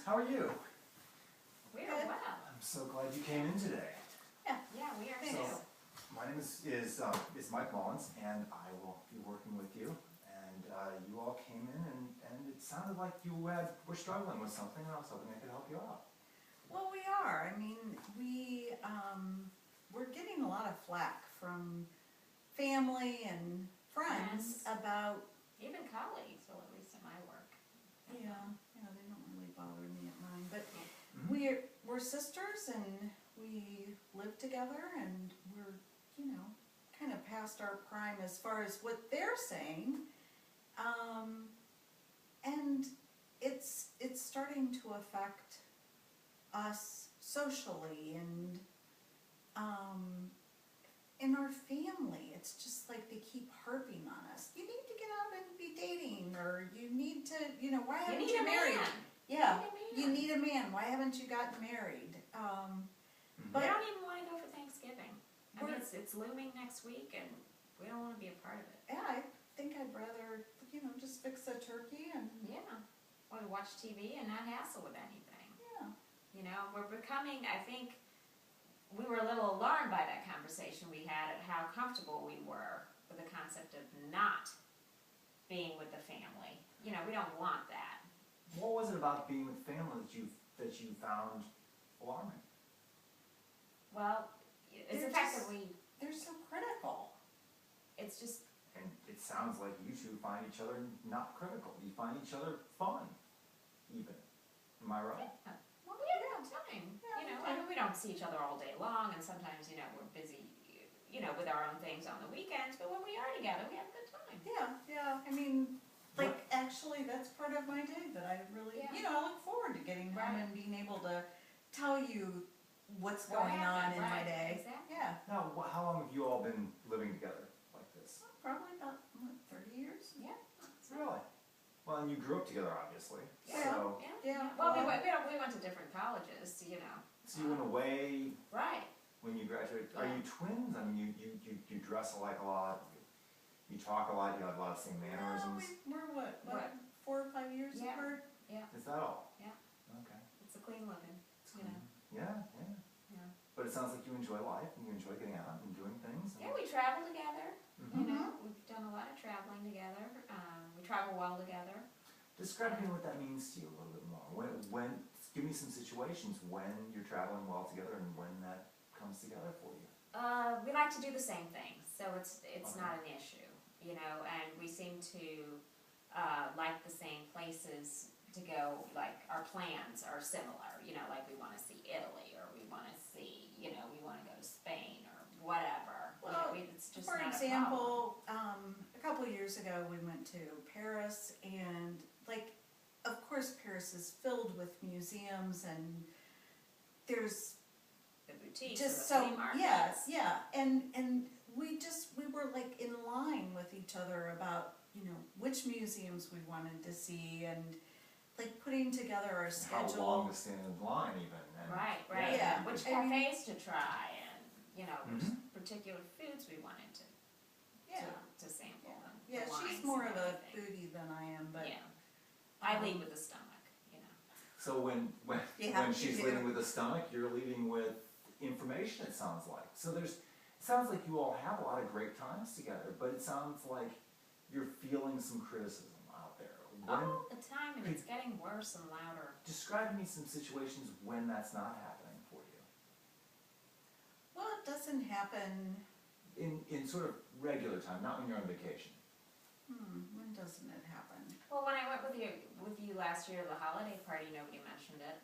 How are you? We are well. I'm so glad you came in today. Yeah, we are too. So, my name is Mike Mullins, and I will be working with you. And you all came in, and it sounded like you were struggling with something, and I was hoping I could help you out. Well, we are. I mean, we're getting a lot of flack from family and friends about. Even colleagues, well, at least in my work. Yeah, they don't really bother me at mine, but Mm-hmm. we're sisters and we live together, and we're kind of past our prime as far as what they're saying, and it's starting to affect us socially and in our family. It's just like they keep harping on us. You need to get out and be dating, or you need to, why haven't you married? Yeah, you need a man. Why haven't you gotten married? But I don't even want to go for Thanksgiving. I mean, it's looming next week, and we don't want to be a part of it. Yeah, I think I'd rather, just fix a turkey and. Yeah, or to watch TV and not hassle with anything. Yeah. We're becoming, I think, we were a little alarmed by that conversation we had at how comfortable we were with the concept of not being with the family. We don't want that. What was it about being with family that you found alarming? Well, it's the fact that they're so critical. it's just, And it sounds like you two find each other not critical. You find each other fun, even. Am I right? well, we have a good time. Yeah, I mean, we don't see each other all day long, and sometimes, we're busy, with our own things on the weekends, but when we are together, we have a good time. Yeah. I mean, actually, that's part of my day that I really, I look forward to getting home and being able to tell you what's going on in my day. Exactly. Yeah. Now, how long have you all been living together like this? Probably about, 30 years? Yeah. Really? Well, and you grew up together, obviously. Yeah. So, Yeah. Well, we went to different colleges, so you went away Right. when you graduated. Are Yeah. you twins? I mean, you dress alike a lot. You talk a lot. You have a lot of the same mannerisms. We're what, 4 or 5 years Yeah. apart? Is that all? Yeah. Okay. It's a clean living, Yeah. Yeah. But it sounds like you enjoy life and you enjoy getting out and doing things. Yeah, we travel together. Mhm. We've done a lot of traveling together. We travel well together. Describe to me what that means to you a little bit more. Give me some situations when you're traveling well together and when that comes together for you. We like to do the same things, so it's Okay. not an issue, and we seem to like the same places to go. Like our plans are similar, like we want to see Italy, or we want to see, we want to go to Spain or whatever. Well, it's just for not a problem. example, a couple of years ago we went to Paris, and of course Paris is filled with museums, and there's The boutiques, just or the so flea markets. and we were in line with each other about which museums we wanted to see, and putting together our schedule. How long to stand in line even. And Right. Yeah. Which I mean- cafes to try, and which particular foods we wanted to sample. And the Yeah, she's wines more and of a everything. foodie than I am, but Yeah, I lead with the stomach. So when Yeah, she's you do. leading with the stomach, you're leading with information, it sounds like. So it sounds like you all have a lot of great times together, but it sounds like you're feeling some criticism out there. All the time, and it's getting worse and louder. Describe to me some situations when that's not happening for you. well, it doesn't happen. In sort of regular time, not when you're on vacation. When doesn't it happen? Well, when I went with you last year to the holiday party, nobody mentioned it.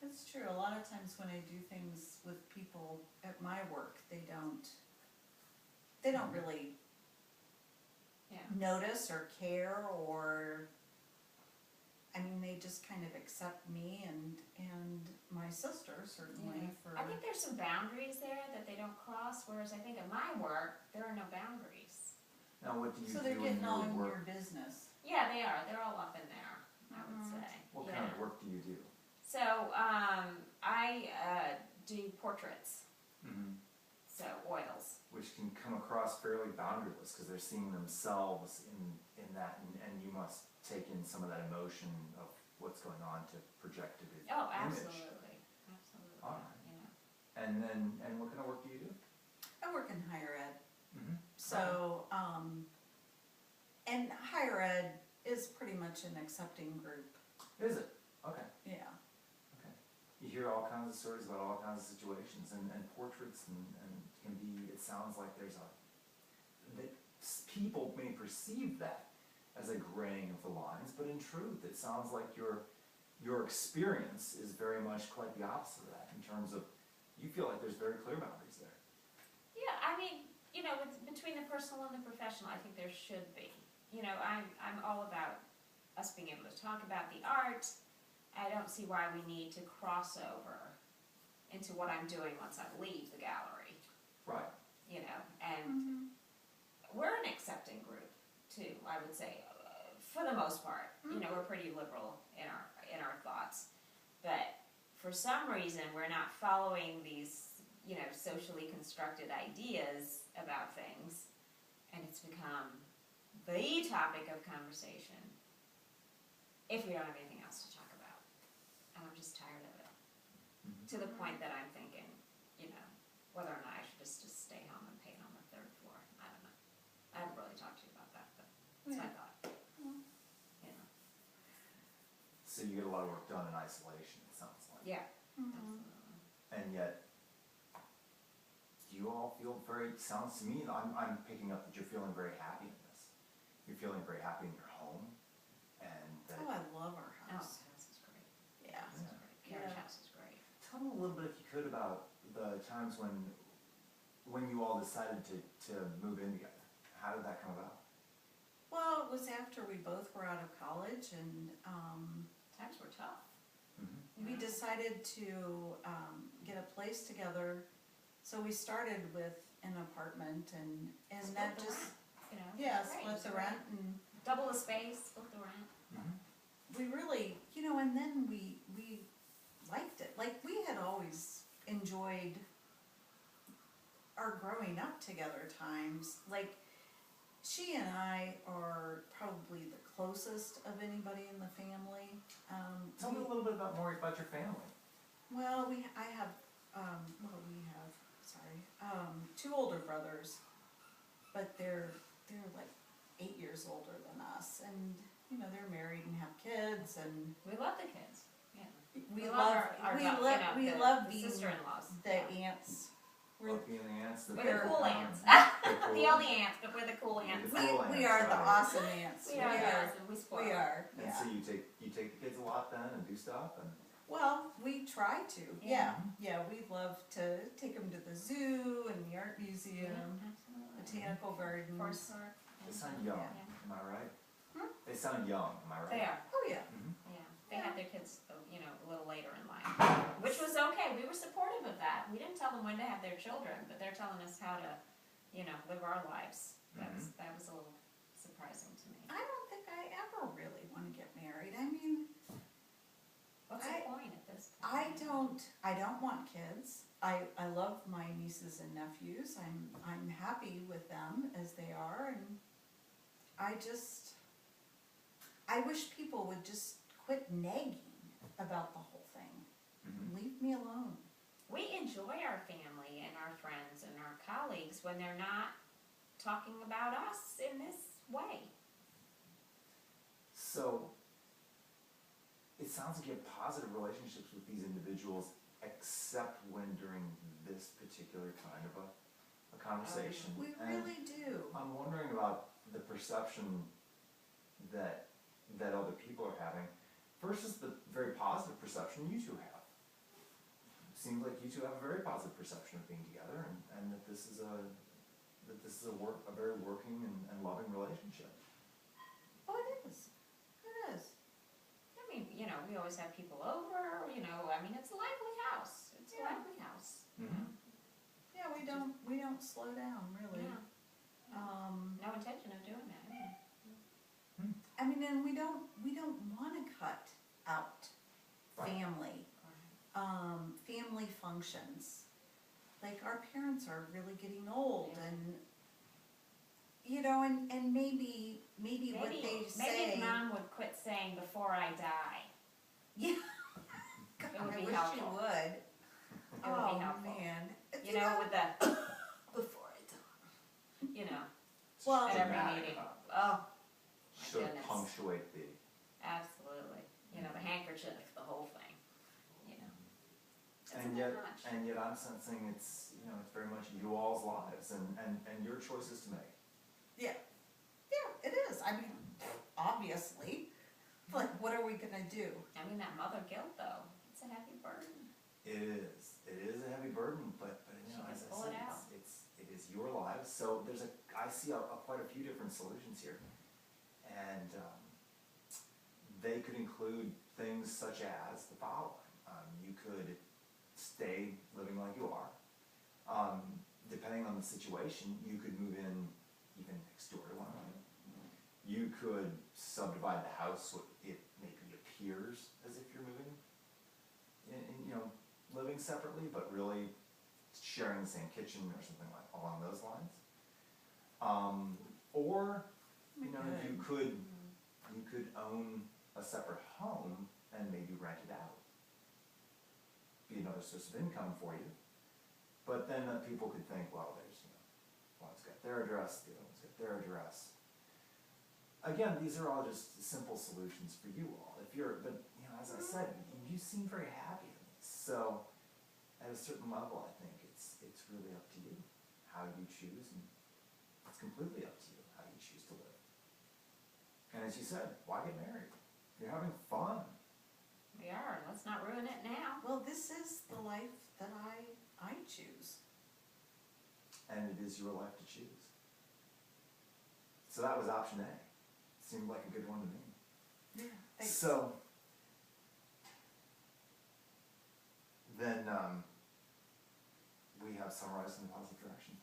That's true. A lot of times when I do things with people at my work, they don't really Yeah. notice or care, or they just kind of accept me and my sister, certainly. I think there's some boundaries there that they don't cross, whereas I think at my work, there are no boundaries. Now, what do you So do they're in getting all your in work? your business. Yeah, they are. They're all up in there, I would say. What kind of work do you do? So, I do portraits, so oils. Which can come across fairly boundaryless because they're seeing themselves in that, and you must take in some of that emotion of what's going on to project a good Oh, image. absolutely, absolutely, Alright. you know. And what kind of work do you do? I work in higher ed, Mm-hmm. so, and higher ed is pretty much an accepting group, Is it? Okay. yeah. Okay. You hear all kinds of stories about all kinds of situations and portraits and can be, it sounds like there's that people may perceive that as a graying of the lines, but in truth, it sounds like your experience is very much quite the opposite of that in terms of, you feel like there's very clear boundaries there. Yeah, I mean, you know, between the personal and the professional, I think there should be. You know, I'm all about us being able to talk about the art. I don't see why we need to cross over into what I'm doing once I leave the gallery, Right. you know, and we're an accepting group too, I would say, for the most part. You know, we're pretty liberal in our thoughts, but for some reason we're not following these, you know, socially constructed ideas about things, and it's become the topic of conversation if we don't have anything else to talk about. And I'm just tired of it. Mhm. To the point that I'm thinking, you know, whether or not I should just stay home and paint on the third floor. I don't know. I haven't really talked to you about that, but that's my thought. You know. So you get a lot of work done in isolation, it sounds like. Yeah. Mhm. Absolutely. And yet, do you all feel very, sounds to me, I'm picking up that you're feeling very happy in this. You're feeling very happy in your home, and that, Oh, I love our Oh, house, the house is great. yeah. House is great. Karen's house is great. tell me a little bit if you could about the times when you all decided to move in together. How did that come about? Well, it was after we both were out of college, and, Times were tough. Mm-hmm. we decided to, get a place together. So we started with an apartment, and Split that the just, rent, you know. yeah, it's great. split It's the great. rent, and Double the space, split the rent. Mm-hmm. we really, you know, and then we liked it. Like, we had always enjoyed our growing up together times. Like, she and I are probably the closest of anybody in the family. Tell me a little bit more about your family. Well, two older brothers, but they're like 8 years older than us, and you know, they're married and have kids, and We love the kids. Yeah. we love love our we you know, love we the, love the being sister-in-laws. the Yeah. aunts. We're, Love being the ants. We're the cool ants. They're cool. The only ants, but we're the cool ants. The cool we ants, are the right. awesome aunts. We are guys, and we spoil. We are. And Yeah. so you take the kids a lot then and do stuff and. Well, we try to. Yeah. Yeah. We love to take them to the zoo and the art Yeah, museum, absolutely. botanical gardens. Forest Park. They sound young, Yeah. am I right? They sound young, am I right? They are. Oh yeah. Mm-hmm. Yeah. They had their kids, you know, a little later in life, which was okay. We were supportive of that. We didn't tell them when to have their children, but they're telling us how to, you know, live our lives. That was a little surprising to me. I don't think I ever really want to get married. I mean, What's the point at this point? I don't want kids. I love my nieces and nephews. I'm happy with them as they are, and I wish people would just quit nagging about the whole thing. Mm-hmm. Leave me alone. We enjoy our family and our friends and our colleagues when they're not talking about us in this way. So, it sounds like you have positive relationships with these individuals, except when during this particular kind of a conversation. We And really do. I'm wondering about the perception that other people are having versus the very positive perception you two have. It seems like you two have a very positive perception of being together, and that this is a very working and loving relationship. Oh, it is. It is. I mean, you know, we always have people over, you know, I mean, it's a lively house. It's a Yeah. lively house. Mm-hmm. Yeah, we don't slow down really. Yeah. No intention of doing that. Yeah. I mean, and we don't want to cut out Right. family, family functions. Like, our parents are really getting old, Yeah. and you know, and maybe what they say. Maybe if Mom would quit saying "before I die," Yeah. It God, would I be wish you helpful. would. It would be Oh, helpful. man. You know, with the, Before I die. you know, Well, at every Dramatic meeting. about it. Oh, my Should goodness. punctuate the, Absolutely. You know, the handkerchief, the whole thing, you know. It's a and bit yet, much. and yet I'm sensing it's, you know, it's very much you all's lives and your choices to make. yeah. Yeah, it is. I mean, obviously. Like, what are we gonna do? I mean, that mother guilt though, it's a heavy burden. It is a heavy burden, but you know, She as can I pull said, it out. it is your lives, so I see quite a few different solutions here. And, they could include things such as the following. You could stay living like you are. Depending on the situation, you could move in even next door to one another. You could subdivide the house so it maybe appears as if you're moving you know, living separately, but really sharing the same kitchen or something like along those lines. Or, you know, you could own a separate home and maybe rent it out. Be another source of income for you. But then people could think, well, there's, you know, one's got their address, the other one's got their address. Again, these are all just simple solutions for you all. But you know, as I said, you seem very happy in these. So, at a certain level, I think it's really up to you how you choose, and it's completely up to you how you choose to live. And as you said, why get married? You're having fun. We are, let's not ruin it now. Well, this is the life that I choose. And it is your life to choose. So that was option A. Seemed like a good one to me. Yeah. Thanks. So, then we have summarized in a positive direction.